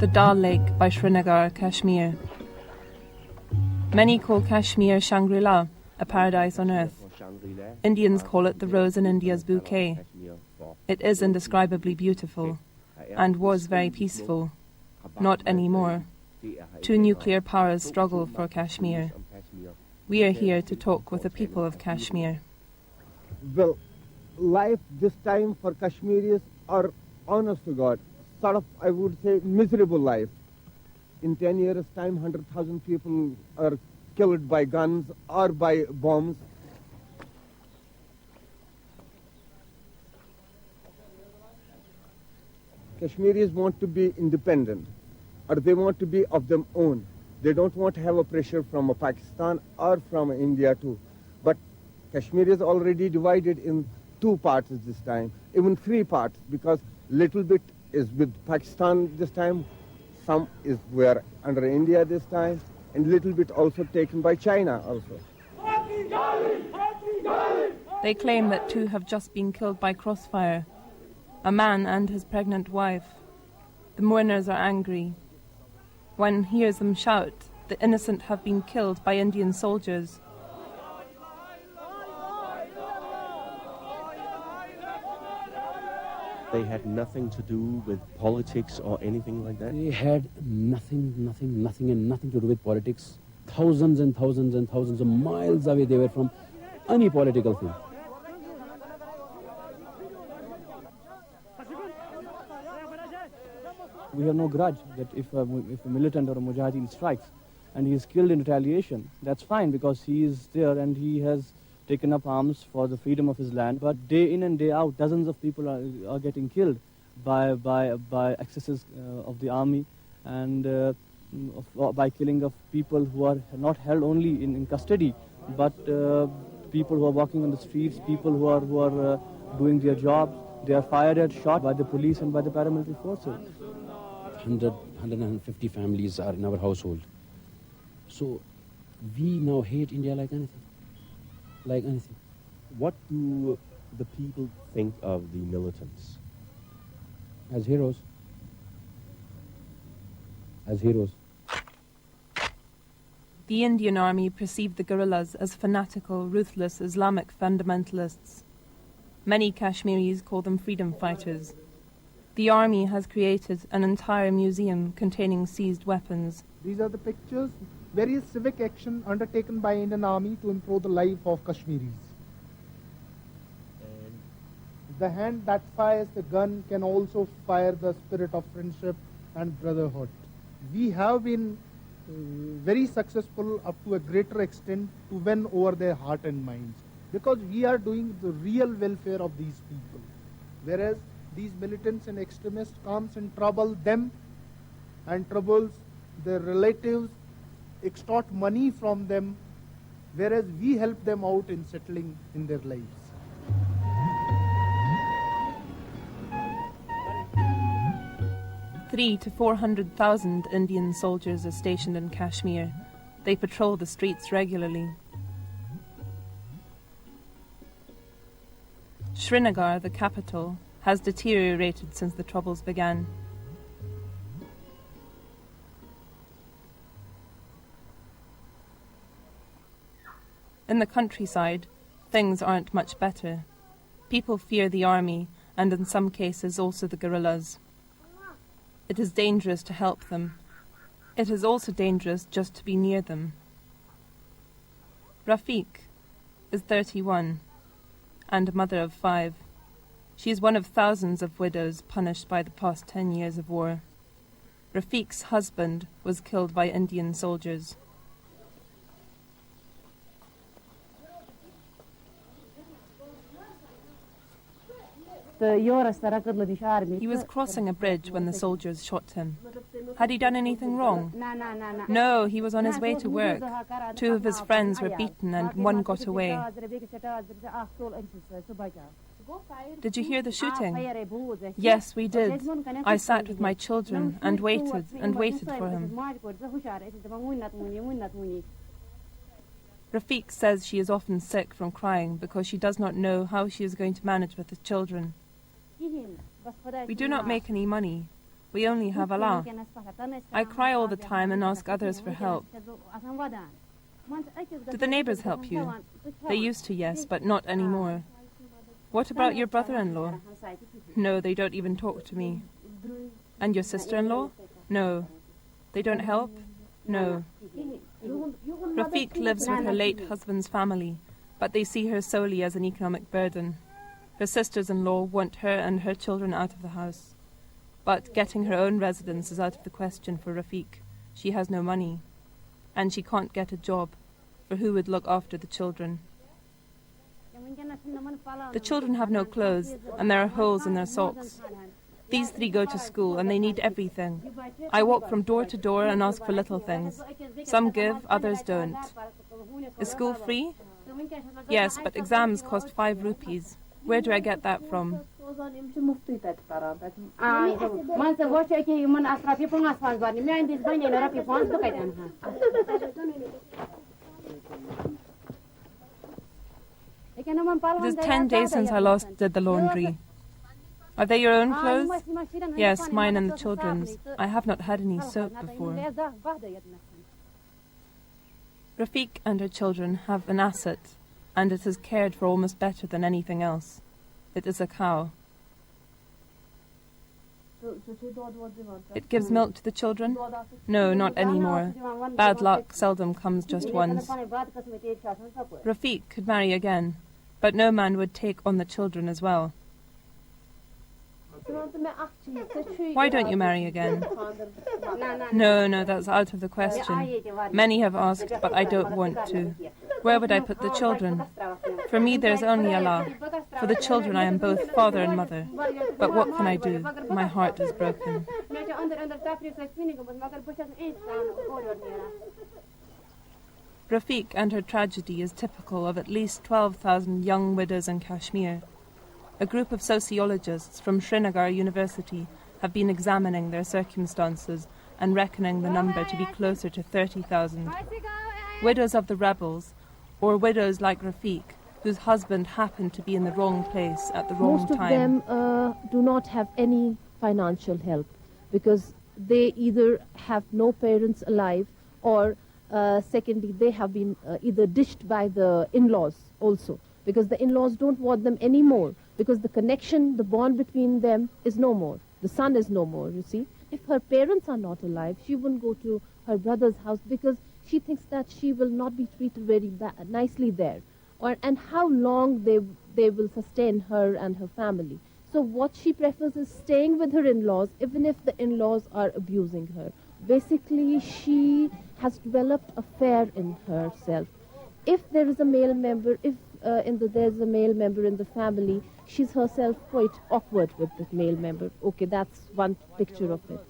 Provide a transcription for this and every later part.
the Dal Lake by Srinagar, Kashmir. Many call Kashmir Shangri-La, a paradise on earth. Indians call it the rose in India's bouquet. It is indescribably beautiful, and was very peaceful. Not anymore. Two nuclear powers struggle for Kashmir. We are here to talk with the people of Kashmir. Well, life this time for Kashmiris are, honest to God, sort of, I would say, miserable life. In 10 years' time, 100,000 people are killed by guns or by bombs. Kashmiris want to be independent, or they want to be of their own. They don't want to have a pressure from Pakistan or from India too. But Kashmir is already divided in two parts this time, even three parts, because little bit is with Pakistan this time, some is where under India this time, and little bit also taken by China also. They claim that two have just been killed by crossfire, a man and his pregnant wife. The mourners are angry. One hears them shout, the innocent have been killed by Indian soldiers. They had nothing to do with politics or anything like that? They had nothing to do with politics. Thousands and thousands and thousands of miles away they were from any political thing. We have no grudge that if a militant or a mujahideen strikes and he is killed in retaliation, that's fine because he is there and he has taken up arms for the freedom of his land. But day in and day out, dozens of people are getting killed by excesses of the army and by killing of people who are not held only in custody, but people who are walking on the streets, people who are doing their jobs. They are fired at, shot by the police and by the paramilitary forces. 150 families are in our household. So we now hate India like anything. Like anything. What do the people think of the militants? As heroes. As heroes. The Indian army perceived the guerrillas as fanatical, ruthless Islamic fundamentalists. Many Kashmiris call them freedom fighters. The army has created an entire museum containing seized weapons. These are the pictures, various civic action undertaken by Indian Army to improve the life of Kashmiris. And the hand that fires the gun can also fire the spirit of friendship and brotherhood. We have been very successful up to a greater extent to win over their heart and minds, because we are doing the real welfare of these people. Whereas these militants and extremists comes and trouble them and troubles their relatives, extort money from them, whereas we help them out in settling in their lives. Three to 400,000 Indian soldiers are stationed in Kashmir. They patrol the streets regularly. Srinagar, the capital, has deteriorated since the troubles began. In the countryside, things aren't much better. People fear the army and in some cases also the guerrillas. It is dangerous to help them. It is also dangerous just to be near them. Rafiq is 31 and a mother of 5. She is one of thousands of widows punished by the past 10 years of war. Rafiq's husband was killed by Indian soldiers. He was crossing a bridge when the soldiers shot him. Had he done anything wrong? No, he was on his way to work. 2 of his friends were beaten and 1 got away. Did you hear the shooting? Yes, we did. I sat with my children and waited for him. Rafiq says she is often sick from crying because she does not know how she is going to manage with the children. We do not make any money. We only have Allah. I cry all the time and ask others for help. Do the neighbors help you? They used to, yes, but not anymore. What about your brother-in-law? No, they don't even talk to me. And your sister-in-law? No. They don't help? No. Rafiq lives with her late husband's family, but they see her solely as an economic burden. Her sisters-in-law want her and her children out of the house. But getting her own residence is out of the question for Rafiq. She has no money. And she can't get a job, for who would look after the children? The children have no clothes, and there are holes in their socks. These three go to school, and they need everything. I walk from door to door and ask for little things. Some give, others don't. Is school free? Yes, but exams cost 5 rupees. Where do I get that from? It is 10 days since I last did the laundry. Are they your own clothes? Yes, mine and the children's. I have not had any soap before. Rafiq and her children have an asset, and it is cared for almost better than anything else. It is a cow. It gives milk to the children? No, not anymore. Bad luck seldom comes just once. Rafiq could marry again, but no man would take on the children as well. Why don't you marry again? No, that's out of the question. Many have asked, but I don't want to. Where would I put the children? For me there is only Allah. For the children I am both father and mother. But what can I do? My heart is broken. Rafiq and her tragedy is typical of at least 12,000 young widows in Kashmir. A group of sociologists from Srinagar University have been examining their circumstances and reckoning the number to be closer to 30,000. Widows of the rebels, or widows like Rafiq, whose husband happened to be in the wrong place at the wrong time. Most of them do not have any financial help because they either have no parents alive or secondly they have been either ditched by the in-laws also, because the in-laws don't want them anymore, because the connection, the bond between them is no more. The son is no more, you see. If her parents are not alive, she wouldn't go to her brother's house because she thinks that she will not be treated very nicely there. And how long they will sustain her and her family. So what she prefers is staying with her in-laws, even if the in-laws are abusing her. Basically, she has developed a fear in herself. If there is a male member, there's a male member in the family, she's herself quite awkward with the male member. Okay, that's one picture of it.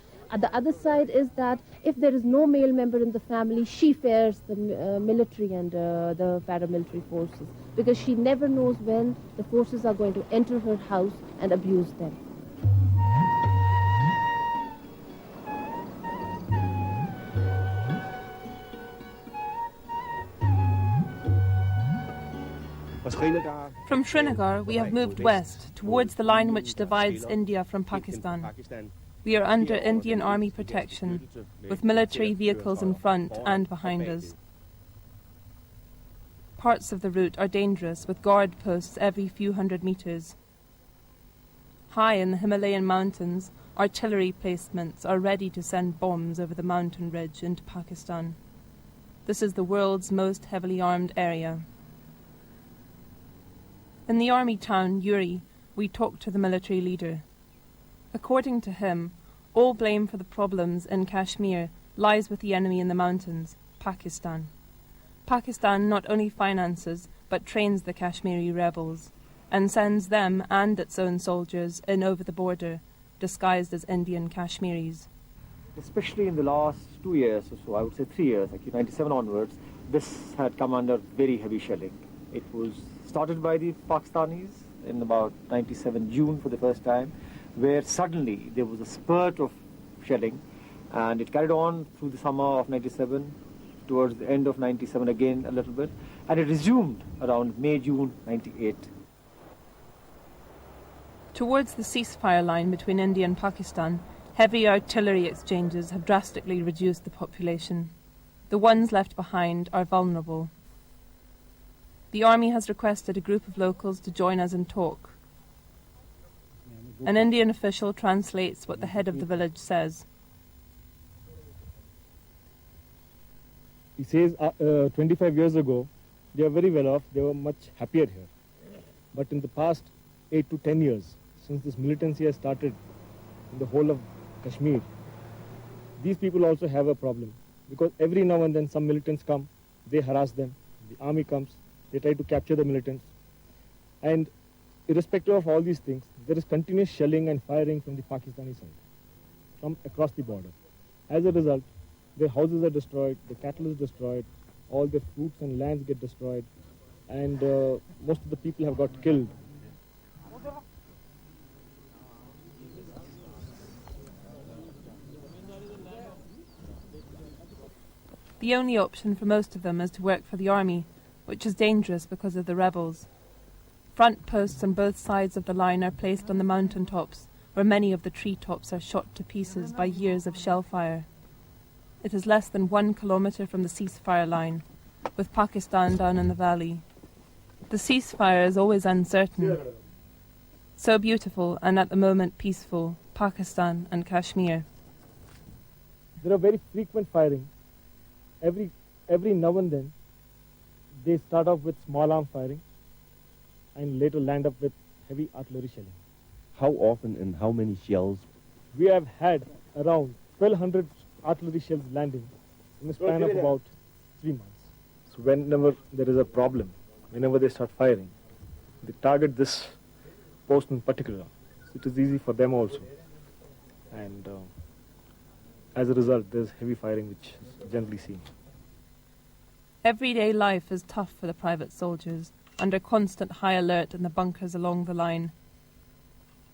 The other side is that if there is no male member in the family, she fears the military and the paramilitary forces, because she never knows when the forces are going to enter her house and abuse them. From Srinagar, we have moved west, towards the line which divides India from Pakistan. We are under Indian Army protection, with military vehicles in front and behind us. Parts of the route are dangerous, with guard posts every few hundred meters. High in the Himalayan mountains, artillery placements are ready to send bombs over the mountain ridge into Pakistan. This is the world's most heavily armed area. In the army town, Uri, we talked to the military leader. According to him, all blame for the problems in Kashmir lies with the enemy in the mountains, Pakistan. Pakistan not only finances, but trains the Kashmiri rebels, and sends them and its own soldiers in over the border, disguised as Indian Kashmiris. Especially in the last 2 years or so, I would say 3 years, actually 97 onwards, this had come under very heavy shelling. It was started by the Pakistanis in about 97 June for the first time, where suddenly there was a spurt of shelling, and it carried on through the summer of 97, towards the end of 97 again a little bit, and it resumed around May-June 98. Towards the ceasefire line between India and Pakistan, Heavy artillery exchanges have drastically reduced the population. The ones left behind are vulnerable. The army has requested a group of locals to join us and talk. An Indian official translates what the head of the village says. He says 25 years ago, they were very well off, they were much happier here. But in the past 8 to 10 years, since this militancy has started in the whole of Kashmir, these people also have a problem. Because every now and then some militants come, they harass them, the army comes, they try to capture the militants. And irrespective of all these things, there is continuous shelling and firing from the Pakistani side, from across the border. As a result, their houses are destroyed, their cattle is destroyed, all their fruits and lands get destroyed, and most of the people have got killed. The only option for most of them is to work for the army, which is dangerous because of the rebels. Front posts on both sides of the line are placed on the mountain tops, where many of the treetops are shot to pieces by years of shell fire. It is less than 1 kilometre from the ceasefire line, with Pakistan down in the valley. The ceasefire is always uncertain. So beautiful and at the moment peaceful, Pakistan and Kashmir. There are very frequent firing. Every now and then, they start off with small arm firing and later land up with heavy artillery shelling. How often and how many shells? We have had around 1,200 artillery shells landing in a span of about 3 months. So whenever there is a problem, whenever they start firing, they target this post in particular. So it is easy for them also. And as a result, there is heavy firing which is generally seen. Everyday life is tough for the private soldiers, under constant high alert in the bunkers along the line.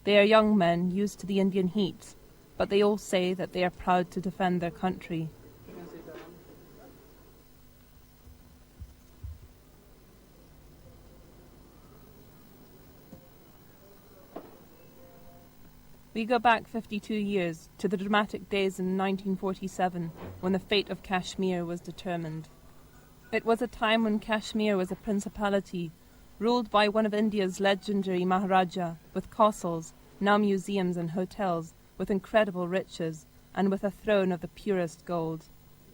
They are young men used to the Indian heat, but they all say that they are proud to defend their country. We go back 52 years to the dramatic days in 1947 when the fate of Kashmir was determined. It was a time when Kashmir was a principality ruled by one of India's legendary Maharaja, with castles, now museums and hotels, with incredible riches, and with a throne of the purest gold.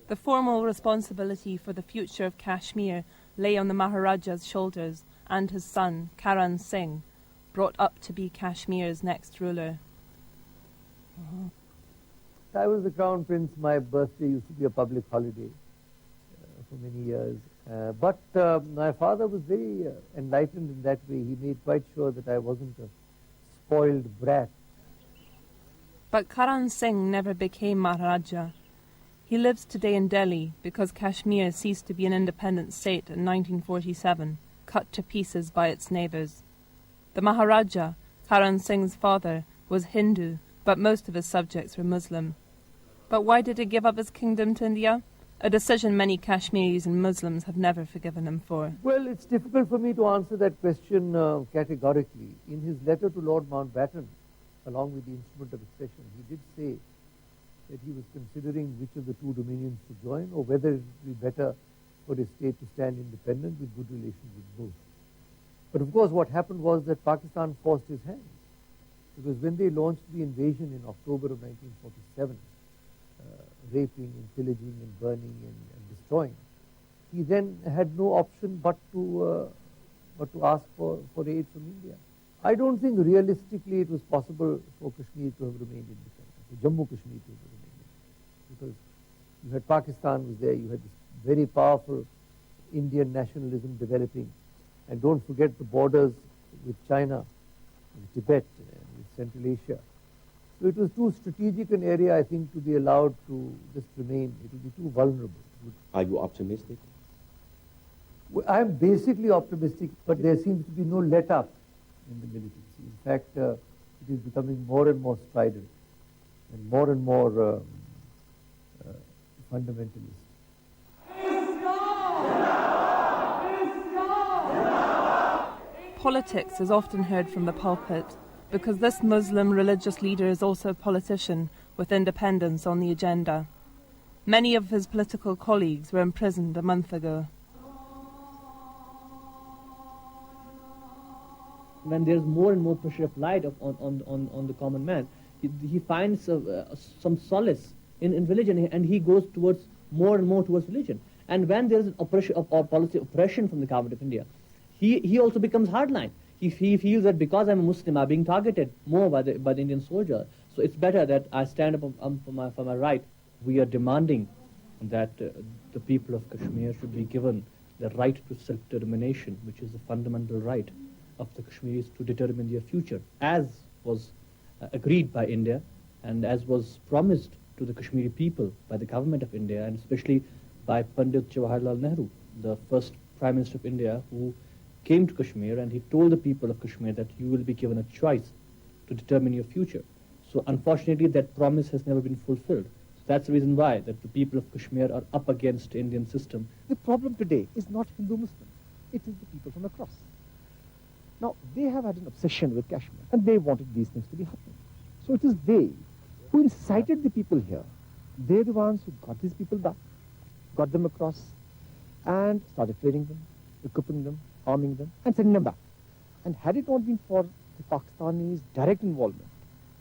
The formal responsibility for the future of Kashmir lay on the Maharaja's shoulders, and his son, Karan Singh, brought up to be Kashmir's next ruler. I was the Crown Prince. My birthday used to be a public holiday for many years. But my father was very enlightened in that way. He made quite sure that I wasn't a spoiled brat. But Karan Singh never became Maharaja. He lives today in Delhi because Kashmir ceased to be an independent state in 1947, cut to pieces by its neighbours. The Maharaja, Karan Singh's father, was Hindu, but most of his subjects were Muslim. But why did he give up his kingdom to India? A decision many Kashmiris and Muslims have never forgiven him for. Well, it's difficult for me to answer that question categorically. In his letter to Lord Mountbatten, along with the instrument of accession, he did say that he was considering which of the two dominions to join, or whether it would be better for his state to stand independent with good relations with both. But of course what happened was that Pakistan forced his hand. Because when they launched the invasion in October of 1947, raping and pillaging and burning and destroying, he then had no option but to ask for aid from India. I don't think realistically it was possible for Kashmir to have remained independent, for Jammu Kashmir to have remained independent, because you had Pakistan was there, you had this very powerful Indian nationalism developing, and don't forget the borders with China, with Tibet, with Central Asia. So it was too strategic an area, I think, to be allowed to just remain. It would be too vulnerable. Are you optimistic? Well, I am basically optimistic, but there seems to be no let-up in the militancy. In fact, it is becoming more and more strident and more fundamentalist. Politics is often heard from the pulpit, because this Muslim religious leader is also a politician, with independence on the agenda. Many of his political colleagues were imprisoned a month ago. When there's more and more pressure applied on the common man, he finds some solace in religion, and he goes towards more and more towards religion. And when there's an policy oppression from the government of India, he also becomes hardline. He feels that because I'm a Muslim, I'm being targeted more by the Indian soldier. So it's better that I stand up for my right. We are demanding that the people of Kashmir should be given the right to self-determination, which is a fundamental right of the Kashmiris to determine their future, as was agreed by India and as was promised to the Kashmiri people by the government of India, and especially by Pandit Jawaharlal Nehru, the first Prime Minister of India, who came to Kashmir and he told the people of Kashmir that you will be given a choice to determine your future. So unfortunately that promise has never been fulfilled. So that's the reason why that the people of Kashmir are up against the Indian system. The problem today is not Hindu-Muslim, it is the people from across. Now, they have had an obsession with Kashmir, and they wanted these things to be happening. So it is they who incited the people here. They're the ones who got these people back, got them across, and started training them, equipping them, arming them, and sending them back. And had it not been for the Pakistanis' direct involvement,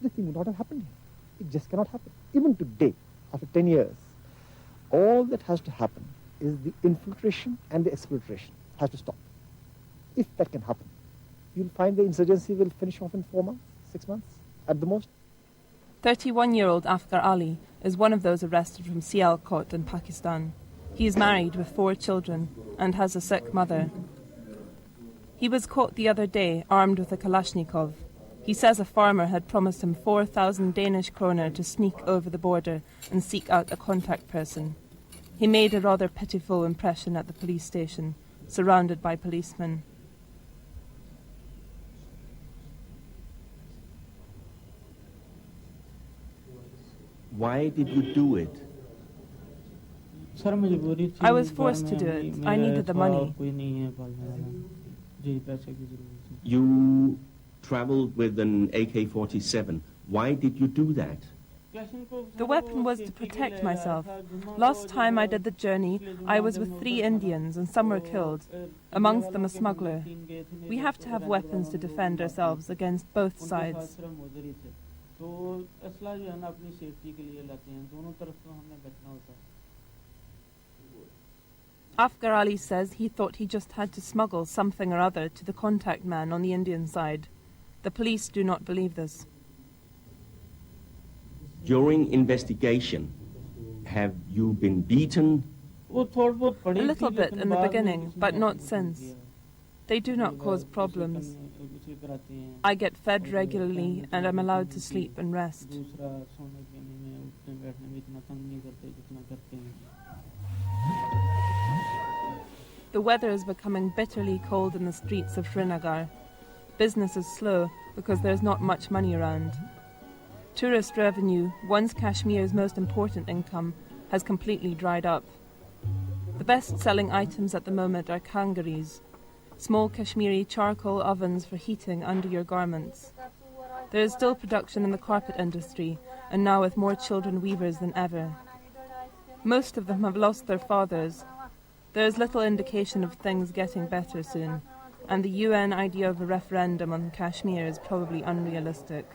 this thing would not have happened here. It just cannot happen. Even today, after 10 years, all that has to happen is the infiltration and the exfiltration has to stop. If that can happen, you'll find the insurgency will finish off in 4 months, 6 months, at the most. 31-year-old Afghar Ali is one of those arrested from Sialkot in Pakistan. He is married with 4 children and has a sick mother. He was caught the other day armed with a Kalashnikov. He says a farmer had promised him 4,000 Danish kroner to sneak over the border and seek out a contact person. He made a rather pitiful impression at the police station, surrounded by policemen. Why did you do it? I was forced to do it. I needed the money. You traveled with an AK-47. Why did you do that? The weapon was to protect myself. Last time I did the journey, I was with 3 Indians and some were killed, amongst them a smuggler. We have to have weapons to defend ourselves against both sides. Afghar Ali says he thought he just had to smuggle something or other to the contact man on the Indian side. The police do not believe this. During investigation, have you been beaten? A little bit in the beginning, but not since. They do not cause problems. I get fed regularly and I'm allowed to sleep and rest. The weather is becoming bitterly cold in the streets of Srinagar. Business is slow because there's not much money around. Tourist revenue, once Kashmir's most important income, has completely dried up. The best-selling items at the moment are kangaris, small Kashmiri charcoal ovens for heating under your garments. There is still production in the carpet industry, and now with more children weavers than ever. Most of them have lost their fathers. There is little indication of things getting better soon, and the UN idea of a referendum on Kashmir is probably unrealistic.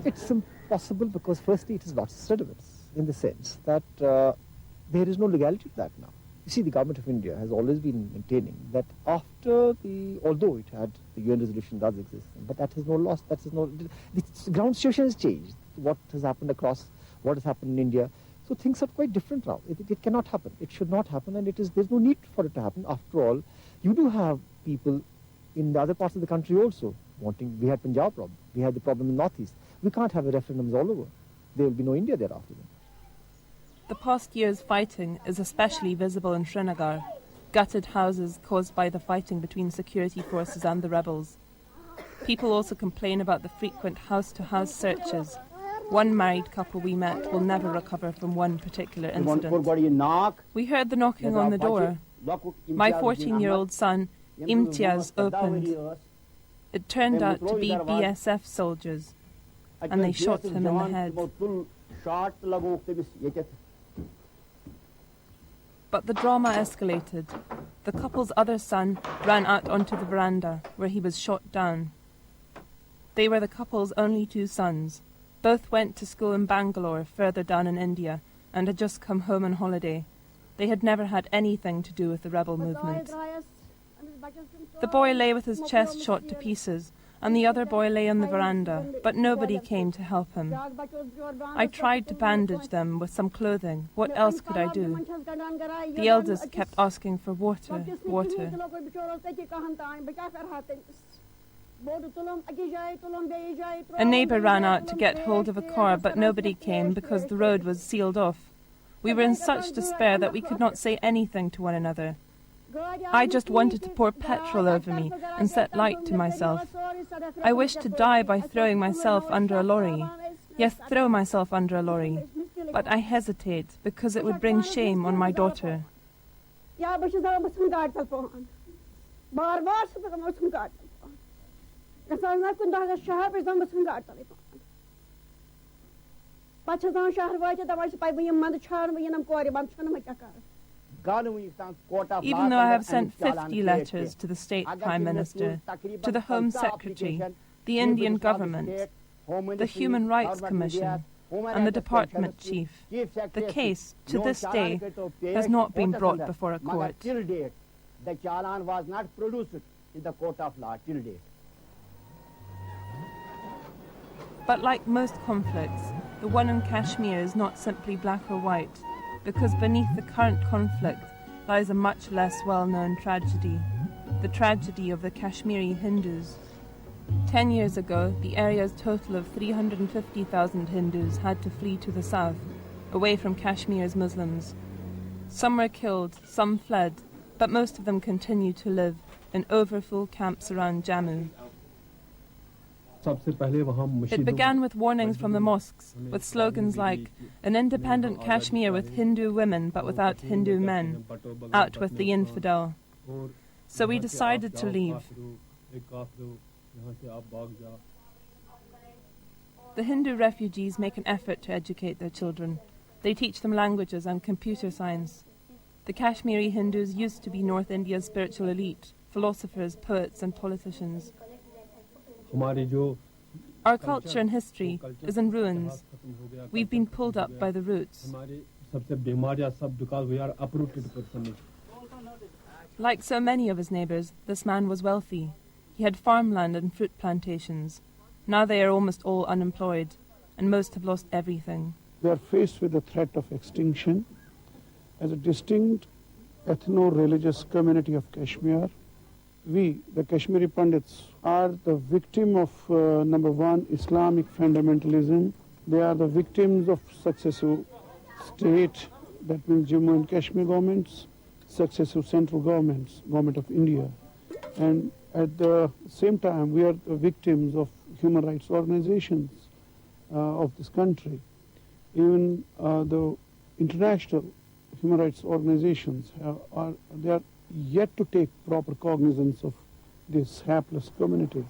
It's impossible because firstly it is not sediments in the sense that there is no legality to that now. You see, the government of India has always been maintaining that after although it had the UN resolution does exist, but that has no loss, the ground situation has changed. What has happened across, what has happened in India. So things are quite different now. It cannot happen. It should not happen, and there's no need for it to happen. After all, you do have people in the other parts of the country also wanting. We had Punjab problem. We had the problem in Northeast. We can't have referendums all over. There will be no India thereafter. The past year's fighting is especially visible in Srinagar. Gutted houses caused by the fighting between security forces and the rebels. People also complain about the frequent house-to-house searches. One married couple we met will never recover from one particular incident. We heard the knocking on the door. My 14-year-old son, Imtiaz, opened. It turned out to be BSF soldiers, and they shot him in the head. But the drama escalated. The couple's other son ran out onto the veranda, where he was shot down. They were the couple's only two sons. Both went to school in Bangalore, further down in India, and had just come home on holiday. They had never had anything to do with the rebel movement. The boy lay with his chest shot to pieces, and the other boy lay on the veranda, but nobody came to help him. I tried to bandage them with some clothing. What else could I do? The eldest kept asking for water, water. A neighbour ran out to get hold of a car, but nobody came because the road was sealed off. We were in such despair that we could not say anything to one another. I just wanted to pour petrol over me and set light to myself. I wished to die by throwing myself under a lorry. Yes, throw myself under a lorry. But I hesitate because it would bring shame on my daughter. Even though I have sent 50 letters to the State Prime Minister, to the Home Secretary, the Indian government, the Human Rights Commission, and the Department Chief, the case, to this day, has not been brought before a court. The challan was not produced in the court of law till date. But like most conflicts, the one in Kashmir is not simply black or white, because beneath the current conflict lies a much less well-known tragedy, the tragedy of the Kashmiri Hindus. 10 years ago, the area's total of 350,000 Hindus had to flee to the south, away from Kashmir's Muslims. Some were killed, some fled, but most of them continue to live in overfull camps around Jammu. It began with warnings from the mosques, with slogans like, "An independent Kashmir with Hindu women but without Hindu men, out with the infidel." So we decided to leave. The Hindu refugees make an effort to educate their children. They teach them languages and computer science. The Kashmiri Hindus used to be North India's spiritual elite, philosophers, poets and politicians. Our culture and history is in ruins. We've been pulled up by the roots. Like so many of his neighbours, this man was wealthy. He had farmland and fruit plantations. Now they are almost all unemployed, and most have lost everything. We are faced with the threat of extinction. As a distinct ethno-religious community of Kashmir, we, the Kashmiri Pandits, are the victim of, number one, Islamic fundamentalism. They are the victims of successive state, that means Jammu and Kashmir governments, successive central governments, government of India. And at the same time, we are the victims of human rights organizations of this country. Even the international human rights organizations they are yet to take proper cognizance of this hapless community.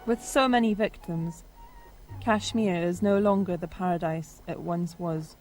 With so many victims, Kashmir is no longer the paradise it once was.